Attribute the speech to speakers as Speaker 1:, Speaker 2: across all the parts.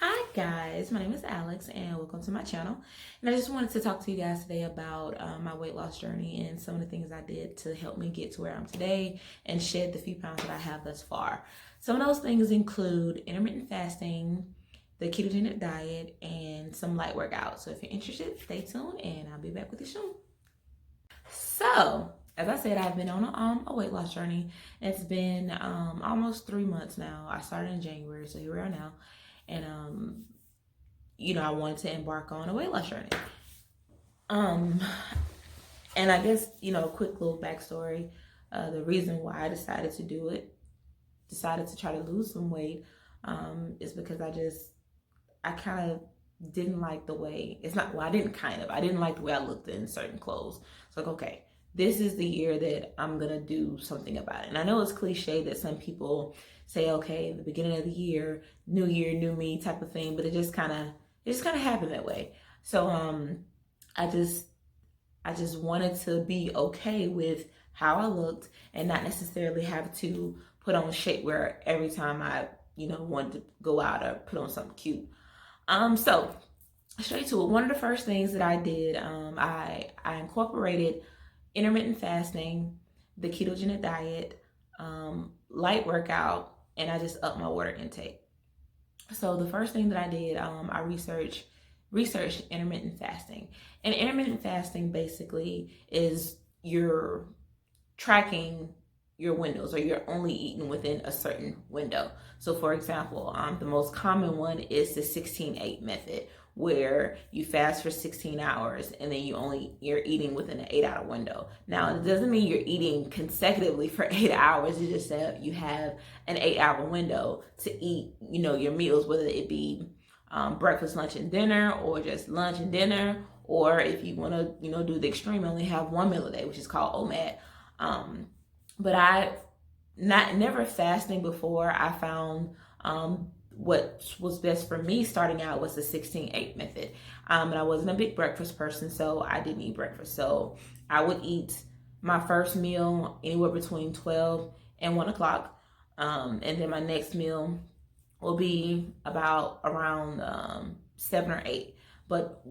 Speaker 1: Hi guys, my name is Alex and welcome to my channel. And I just wanted to talk to you guys today about my weight loss journey and some of the things I did to help me get to where I'm today and shed the few pounds that I have thus far. Some of those things include intermittent fasting, the ketogenic diet, and some light workouts. So if you're interested, stay tuned and I'll be back with you soon. So, as I said, I've been on a weight loss journey. It's been almost 3 months now. I started in January, so here we are now. And I wanted to embark on a weight loss journey. And I guess, quick little backstory. The reason why I decided to try to lose some weight, is because I kind of didn't like the way, I didn't like the way I looked in certain clothes. It's like, okay, this is the year that I'm gonna do something about it. And I know it's cliche that some people say, okay, the beginning of the year, new year, new me type of thing, but it just kind of happened that way. So I just wanted to be okay with how I looked and not necessarily have to put on shapewear every time I wanted to go out or put on something cute. So straight to it. One of the first things that I did, I incorporated intermittent fasting, the ketogenic diet, light workout, and I just upped my water intake. So the first thing that I did, I researched intermittent fasting. And intermittent fasting basically is you're tracking your windows, or you're only eating within a certain window. So for example, the most common one is the 16-8 method, where you fast for 16 hours and then you're eating within an 8-hour window. Now, it doesn't mean you're eating consecutively for 8 hours. It's just that you have an 8-hour window to eat, your meals, whether it be breakfast, lunch, and dinner, or just lunch and dinner, or if you want to, do the extreme, only have one meal a day, which is called OMAD. But I never fasting before. I found what was best for me starting out was the 16-8 method. And I wasn't a big breakfast person, so I didn't eat breakfast. So I would eat my first meal anywhere between 12 and 1 o'clock. And then my next meal will be about around 7 or 8. But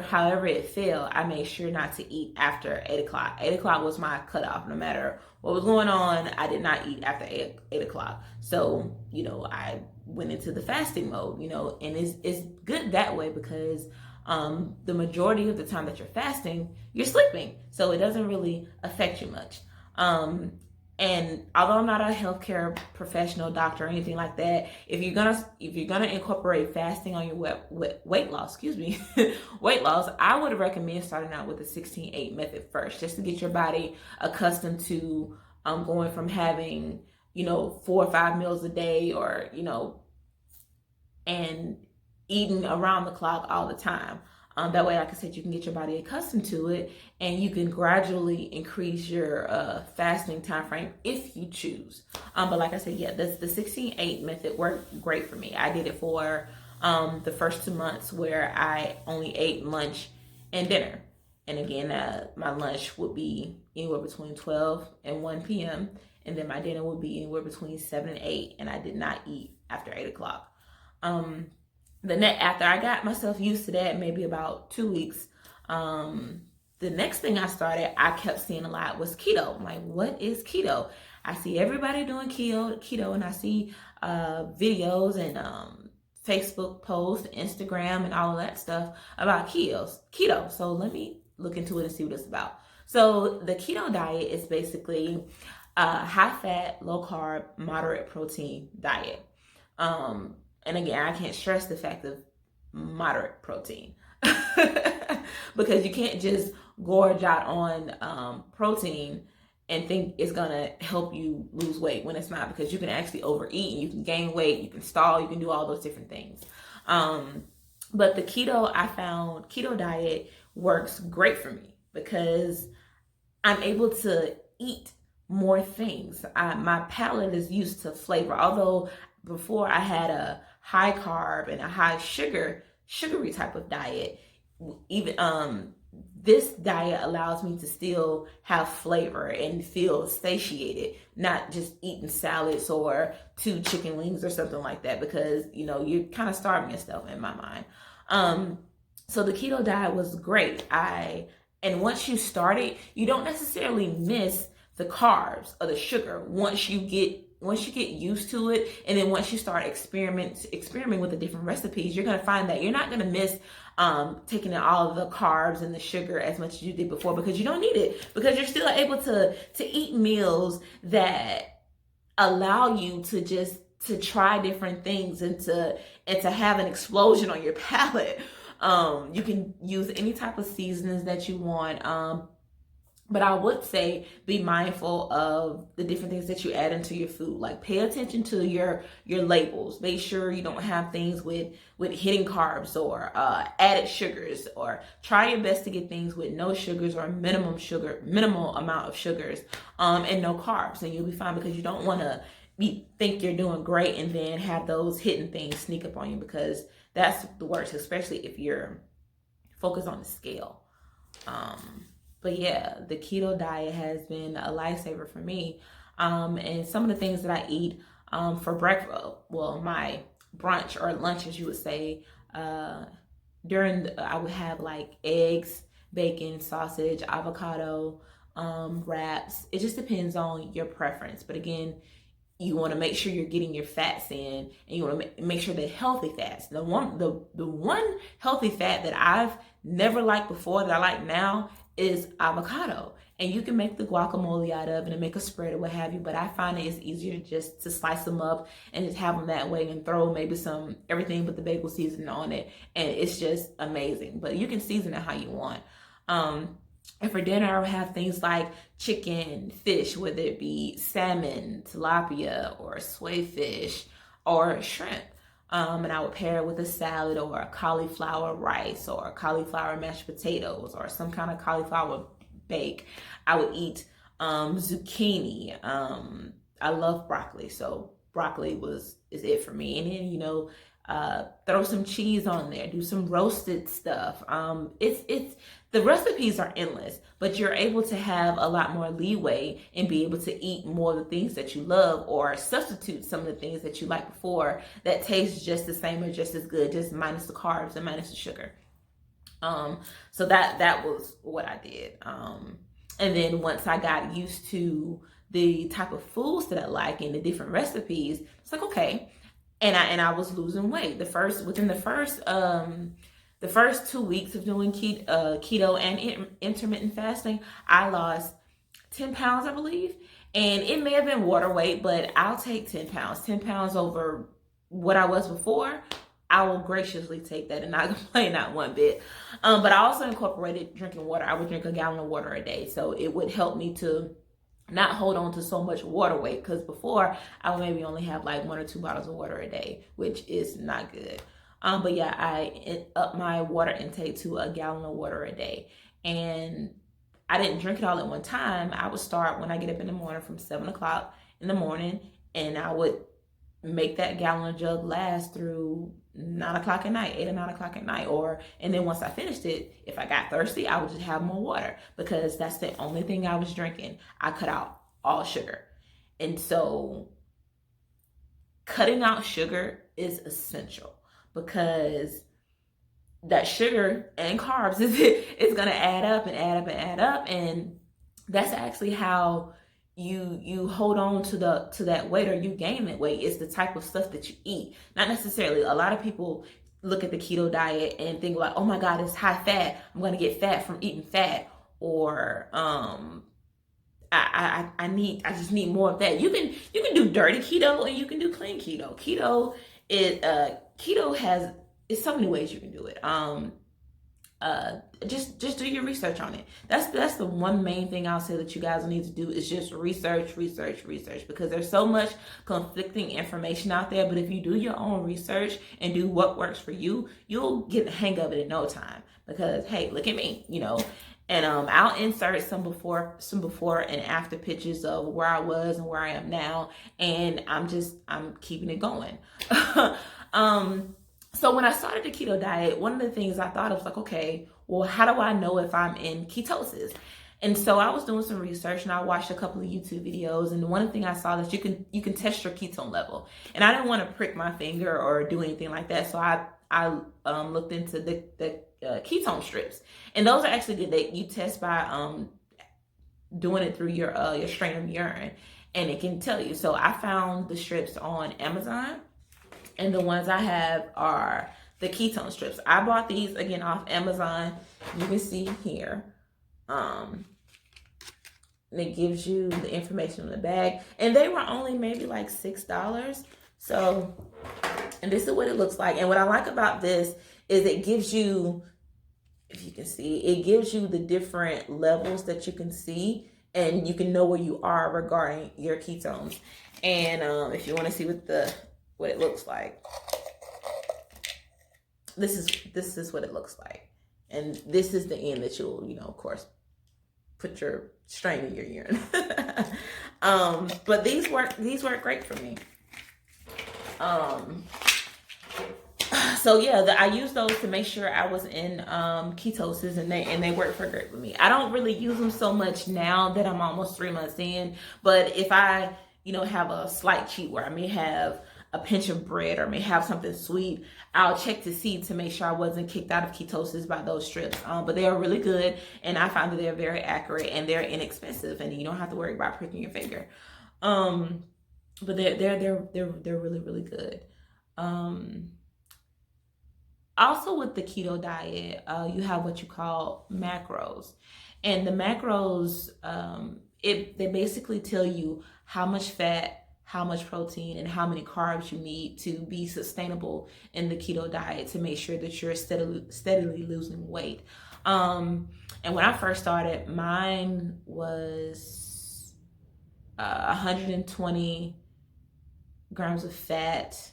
Speaker 1: however it fell, I made sure not to eat after 8 o'clock. 8 o'clock was my cutoff. No matter what was going on, I did not eat after 8 o'clock. So, I went into the fasting mode, and it's good that way because the majority of the time that you're fasting, you're sleeping. So it doesn't really affect you much. And although I'm not a healthcare professional, doctor, or anything like that, if you're gonna incorporate fasting on your weight loss, weight loss, I would recommend starting out with the 16-8 method first, just to get your body accustomed to going from having 4 or 5 meals a day, or and eating around the clock all the time. That way, like I said, you can get your body accustomed to it, and you can gradually increase your fasting time frame if you choose. But like I said, yeah, the 16-8 method worked great for me. I did it for the first 2 months, where I only ate lunch and dinner. And again, my lunch would be anywhere between 12 and 1 p.m. And then my dinner would be anywhere between 7 and 8. And I did not eat after 8 o'clock. After I got myself used to that, maybe about 2 weeks, the next thing I kept seeing a lot was keto. I'm like, what is keto? I see everybody doing keto, and I see videos and Facebook posts, Instagram, and all of that stuff about keto. So let me look into it and see what it's about. So the keto diet is basically a high fat, low carb, moderate protein diet. And again, I can't stress the fact of moderate protein because you can't just gorge out on protein and think it's gonna help you lose weight when it's not, because you can actually overeat and you can gain weight, you can stall, you can do all those different things. But the keto diet works great for me because I'm able to eat more things. My palate is used to flavor. Although before I had a high carb and a high sugary type of diet, even this diet allows me to still have flavor and feel satiated, not just eating salads or 2 chicken wings or something like that, because, you know, you're kind of starving yourself in my mind. So the keto diet was great. And once you start it, you don't necessarily miss the carbs or the sugar once you get used to it. And then once you start experimenting with the different recipes, you're going to find that you're not going to miss taking in all of the carbs and the sugar as much as you did before, because you don't need it, because you're still able to eat meals that allow you to try different things and to have an explosion on your palate. You can use any type of seasonings that you want. But I would say be mindful of the different things that you add into your food. Like, pay attention to your labels. Make sure you don't have things with hidden carbs or added sugars, or try your best to get things with no sugars or minimal amount of sugars, and no carbs. And you'll be fine, because you don't want to think you're doing great and then have those hidden things sneak up on you, because that's the worst, especially if you're focused on the scale. But yeah, the keto diet has been a lifesaver for me. And some of the things that I eat for breakfast, well, my brunch or lunch, as you would say, I would have like eggs, bacon, sausage, avocado, wraps. It just depends on your preference. But again, you want to make sure you're getting your fats in, and you want to make sure they're healthy fats. The one healthy fat that I've never liked before that I like now is avocado. And you can make the guacamole out of it and make a spread or what have you, but I find it's easier just to slice them up and just have them that way and throw maybe some everything but the bagel seasoning on it, and it's just amazing. But you can season it how you want. And for dinner, I would have things like chicken, fish, whether it be salmon, tilapia, or swayfish, or shrimp. And I would pair it with a salad or a cauliflower rice or cauliflower mashed potatoes or some kind of cauliflower bake. I would eat zucchini. I love broccoli, so broccoli is it for me. And then, you know, throw some cheese on there, do some roasted stuff. It's the recipes are endless, but you're able to have a lot more leeway and be able to eat more of the things that you love, or substitute some of the things that you liked before that taste just the same or just as good, just minus the carbs and minus the sugar. So that was what I did. And then once I got used to the type of foods that I like and the different recipes, it's like, okay. And I was losing weight. Within the first 2 weeks of doing keto and intermittent fasting, I lost 10 pounds, I believe. And it may have been water weight, but I'll take 10 pounds. 10 pounds over what I was before, I will graciously take that and not complain, not one bit. But I also incorporated drinking water. I would drink a gallon of water a day. So it would help me to not hold on to so much water weight, because before I would maybe only have like 1 or 2 bottles of water a day, which is not good. But yeah, I upped my water intake to a gallon of water a day, and I didn't drink it all at one time. I would start when I get up in the morning from 7 o'clock in the morning, and I would make that gallon jug last through 9 o'clock at night, 8 or 9 o'clock at night. And then once I finished it, if I got thirsty, I would just have more water, because that's the only thing I was drinking. I cut out all sugar. And so cutting out sugar is essential, because that sugar and carbs is going to add up and add up and add up. And that's actually how you hold on to that weight, or you gain that weight. It's the type of stuff that you eat, not necessarily. A lot of people look at the keto diet and think like, oh my God, it's high fat, I'm going to get fat from eating fat, or I just need more of that. You can do dirty keto and you can do clean keto. Keto has so many ways you can do it. Just do your research on it. That's the one main thing I'll say that you guys need to do, is just research, because there's so much conflicting information out there. But if you do your own research and do what works for you, you'll get the hang of it in no time. Because hey, look at me, you know. And I'll insert some before and after pictures of where I was and where I am now, and I'm keeping it going. So when I started the keto diet, one of the things I thought was like, okay, well, how do I know if I'm in ketosis? And so I was doing some research and I watched a couple of YouTube videos. And one thing I saw that you can test your ketone level. And I didn't want to prick my finger or do anything like that. So I looked into the ketone strips, and those are actually good. You test by doing it through your strain of urine, and it can tell you. So I found the strips on Amazon, and the ones I have are the ketone strips. I bought these again off Amazon. You can see here. And it gives you the information in the bag, and they were only maybe like $6. So, and this is what it looks like. And what I like about this is it gives you, if you can see, it gives you the different levels that you can see, and you can know where you are regarding your ketones. And if you want to see what it looks like, this is what it looks like, and this is the end that you'll, of course, put your strain in your urine. But these work great for me. So yeah, I use those to make sure I was in ketosis, and they work for great with me. I don't really use them so much now that I'm almost 3 months in, but if I have a slight cheat where I may have a pinch of bread or may have something sweet, I'll check to see to make sure I wasn't kicked out of ketosis by those strips. But they are really good, and I find that they're very accurate and they're inexpensive, and you don't have to worry about pricking your finger. But they're really, really good. Also with the keto diet, you have what you call macros, and the macros, they basically tell you how much fat, how much protein, and how many carbs you need to be sustainable in the keto diet to make sure that you're steadily losing weight. And when I first started, mine was 120 grams of fat,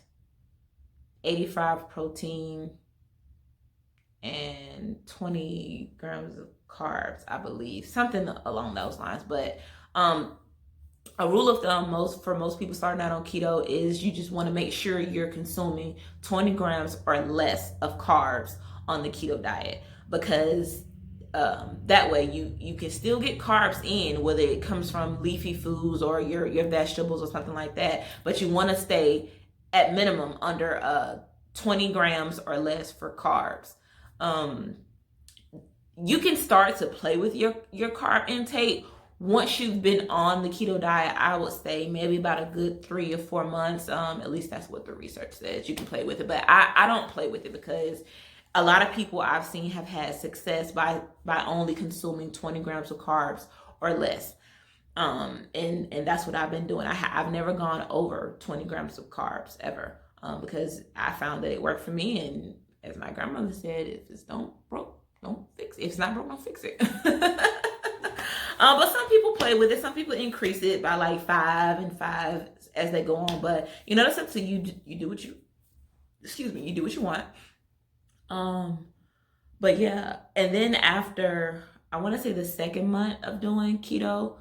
Speaker 1: 85 protein, and 20 grams of carbs, I believe, something along those lines. But a rule of thumb for most people starting out on keto is you just want to make sure you're consuming 20 grams or less of carbs on the keto diet, because that way you can still get carbs in, whether it comes from leafy foods or your vegetables or something like that, but you want to stay at minimum under 20 grams or less for carbs. You can start to play with your carb intake once you've been on the keto diet. I would say maybe about a good 3 or 4 months. At least that's what the research says. You can play with it, but I don't play with it, because a lot of people I've seen have had success by only consuming 20 grams of carbs or less. And that's what I've been doing. I've never gone over 20 grams of carbs ever, because I found that it worked for me. And as my grandmother said, if it's not broke, don't fix it. If it's not broke, don't fix it. But some people play with it. Some people increase it by like 5 and 5 as they go on. But that's up to you. You do what you want. But yeah, and then after, I want to say the second month of doing keto,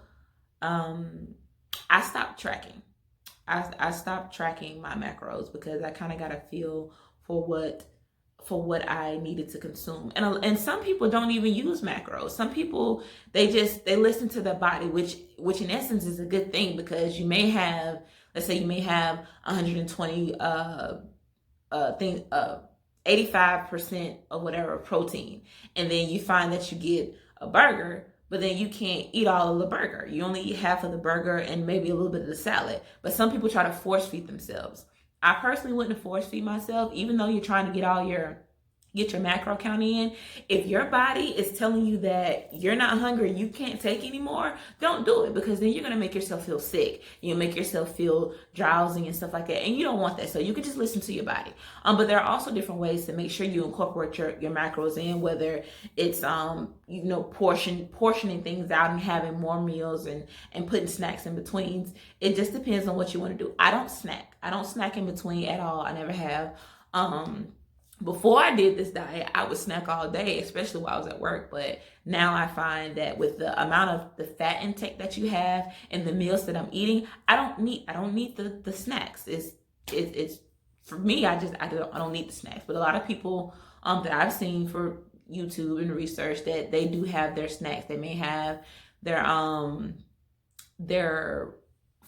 Speaker 1: I stopped tracking. I stopped tracking my macros, because I kind of got a feel for what I needed to consume. And some people don't even use macros. Some people, they listen to their body, which in essence is a good thing, because let's say you may have 120 85% of whatever protein, and then you find that you get a burger, but then you can't eat all of the burger. You only eat half of the burger and maybe a little bit of the salad. But some people try to force feed themselves. I personally wouldn't force feed myself, even though you're trying to get your macro count in. If your body is telling you that you're not hungry, you can't take anymore, don't do it, because then you're going to make yourself feel sick. You make yourself feel drowsy and stuff like that, and you don't want that. So you can just listen to your body. But there are also different ways to make sure you incorporate your macros in, whether it's portioning things out and having more meals and putting snacks in between. It just depends on what you want to do. I don't snack in between at all. I never have. Before I did this diet, I would snack all day, especially while I was at work. But now I find that with the amount of the fat intake that you have and the meals that I'm eating, I don't need the snacks. It's for me, I don't need the snacks. But a lot of people that I've seen for YouTube and research, that they do have their snacks. They may have their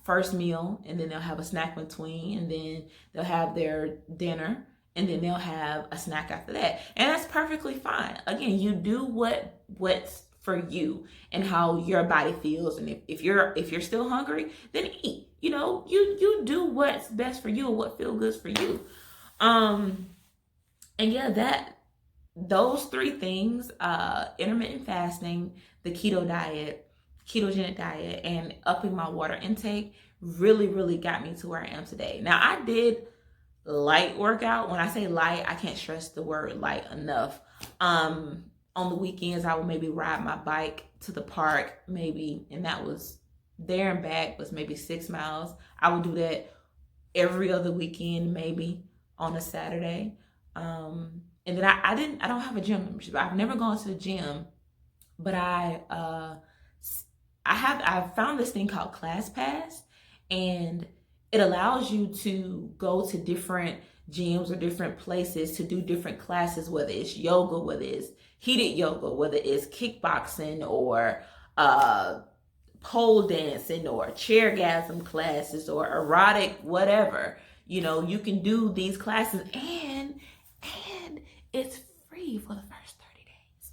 Speaker 1: first meal, and then they'll have a snack between, and then they'll have their dinner, and then they'll have a snack after that. And that's perfectly fine. Again, you do what's for you and how your body feels. And if you're still hungry, then eat. You do what's best for you or what feels good for you. And yeah, those three things, intermittent fasting, the keto diet, ketogenic diet, and upping my water intake really, really got me to where I am today. Now, I did light workout. When I say light, I can't stress the word light enough. On the weekends, I would maybe ride my bike to the park, maybe, and that was there and back was maybe 6 miles. I would do that every other weekend, maybe on a Saturday. And then I don't have a gym membership. I've never gone to the gym, but I found this thing called ClassPass, and it allows you to go to different gyms or different places to do different classes, whether it's yoga, whether it's heated yoga, whether it's kickboxing or pole dancing or chairgasm classes or erotic, whatever. You can do these classes, and it's free for the first 30 days.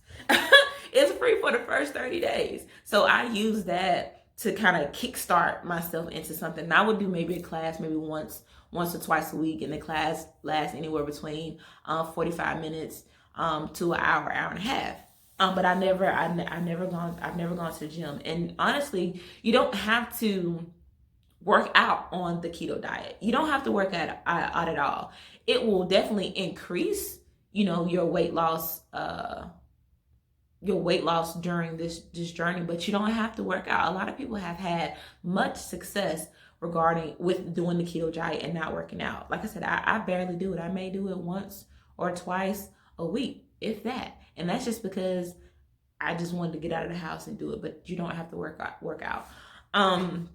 Speaker 1: It's free for the first 30 days. So I use that to kind of kickstart myself into something. And I would do maybe a class maybe once or twice a week, and the class lasts anywhere between 45 minutes to an hour and a half. But I've never gone to the gym. And honestly, you don't have to work out on the keto diet. You don't have to work out at all. It will definitely increase, your weight loss during this journey, but you don't have to work out. A lot of people have had much success with doing the keto diet and not working out. Like I said, I barely do it. I may do it once or twice a week, if that. And that's just because I just wanted to get out of the house and do it, but you don't have to work out. And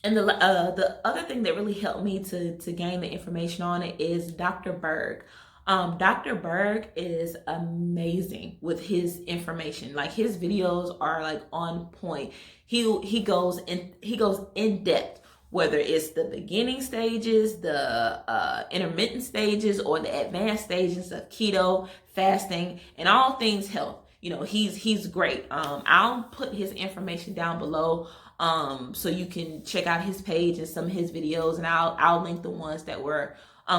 Speaker 1: the other thing that really helped me to gain the information on it is Dr. Berg. Dr. Berg is amazing with his information. Like, his videos are like on point. He goes in depth, whether it's the beginning stages, the intermittent stages, or the advanced stages of keto, fasting, and all things health. He's great. I'll put his information down below so you can check out his page and some of his videos, and I'll link the ones that were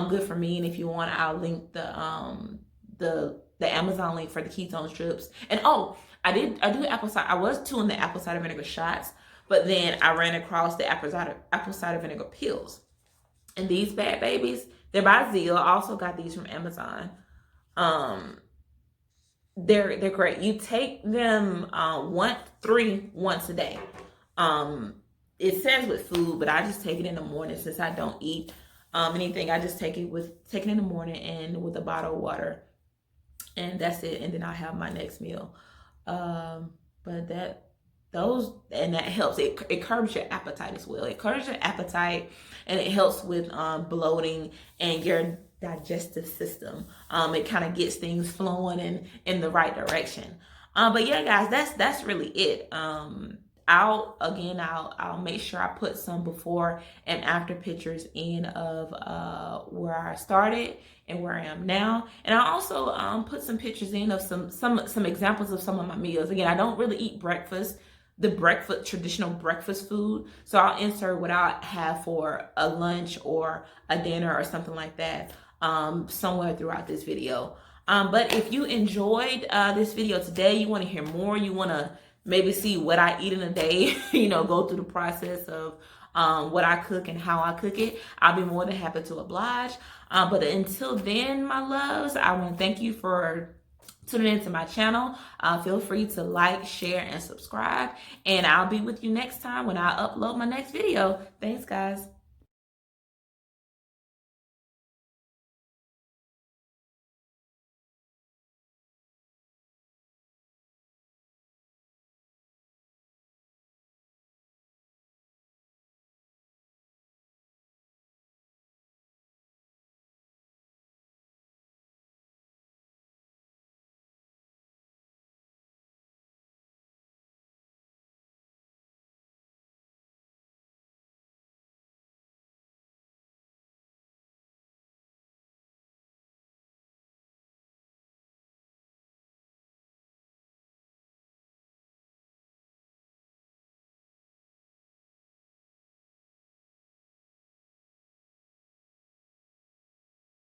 Speaker 1: good for me. And if you want, I'll link the Amazon link for the ketone strips. And I do apple cider. I was doing the apple cider vinegar shots, but then I ran across the apple cider vinegar pills. And these bad babies, they're by Zeals. I also got these from Amazon. They're great. You take them 3 once a day. It says with food, but I just take it in the morning since I don't eat anything. I just take it in the morning and with a bottle of water, and that's it. And then I have my next meal. But that helps. It curbs your appetite as well. It curbs your appetite, and it helps with bloating and your digestive system. It kind of gets things flowing in the right direction. But yeah, guys, that's really it. I'll make sure I put some before and after pictures in of where I started and where I am now. And I also put some pictures in of some examples of some of my meals. Again, I don't really eat traditional breakfast food. So I'll insert what I have for a lunch or a dinner or something like that somewhere throughout this video. But if you enjoyed this video today, you want to hear more, you want to maybe see what I eat in a day, go through the process of what I cook and how I cook it, I'll be more than happy to oblige. But until then, my loves, I want to thank you for tuning into my channel. Feel free to like, share, and subscribe. And I'll be with you next time when I upload my next video. Thanks, guys.